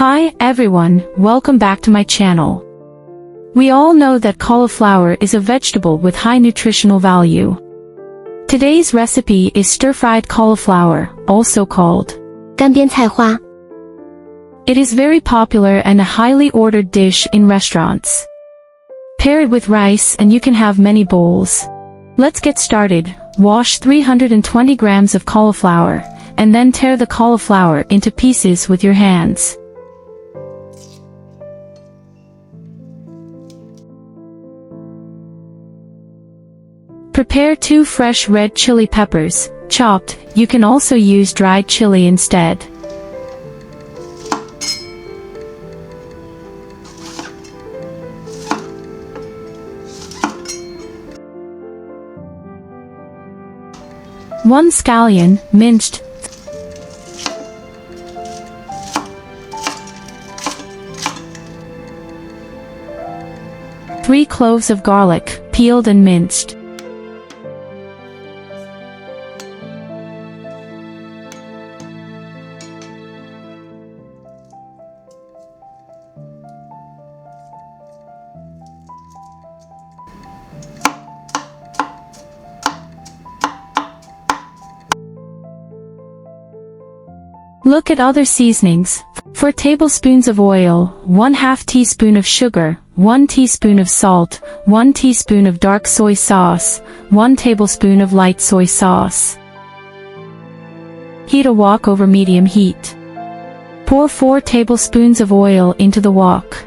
Hi everyone, welcome back to my channel. We all know that cauliflower is a vegetable with high nutritional value. Today's recipe is stir-fried cauliflower, also called 干煸菜花. It is very popular and a highly ordered dish in restaurants. Pair it with rice and you can have many bowls. Let's get started. Wash 320 grams of cauliflower, and then tear the cauliflower into pieces with your hands. Prepare 2 fresh red chili peppers, chopped. You can also use dried chili instead. One scallion, minced. 3 cloves of garlic, peeled and minced. Look at other seasonings. 4 tablespoons of oil, 1/2 teaspoon of sugar, 1 teaspoon of salt, 1 teaspoon of dark soy sauce, 1 tablespoon of light soy sauce. Heat a wok over medium heat. Pour 4 tablespoons of oil into the wok.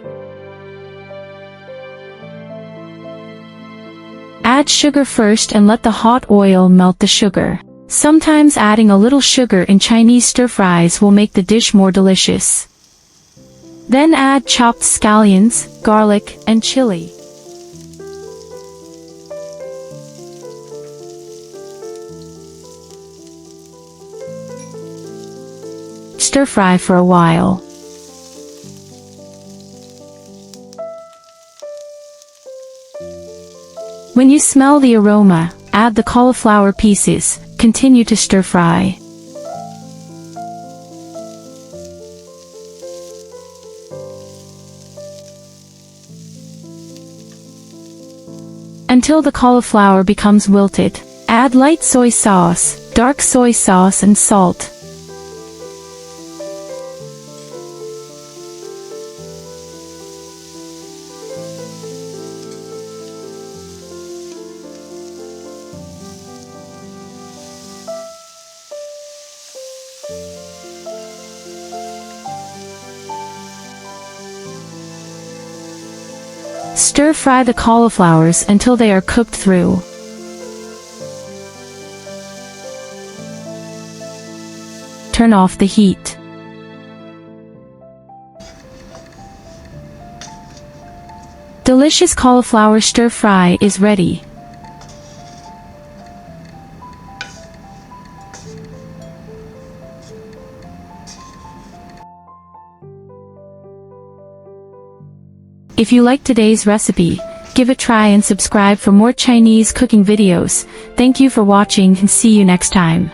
Add sugar first and let the hot oil melt the sugar. Sometimes adding a little sugar in Chinese stir-fries will make the dish more delicious. Then add chopped scallions, garlic, and chili. Stir-fry for a while. When you smell the aroma, add the cauliflower pieces. Continue to stir-fry. Until the cauliflower becomes wilted. Add light soy sauce, dark soy sauce and salt. Stir-fry the cauliflowers until they are cooked through. Turn off the heat. Delicious cauliflower stir-fry is ready. If you like today's recipe, give it a try and subscribe for more Chinese cooking videos. Thank you for watching and see you next time.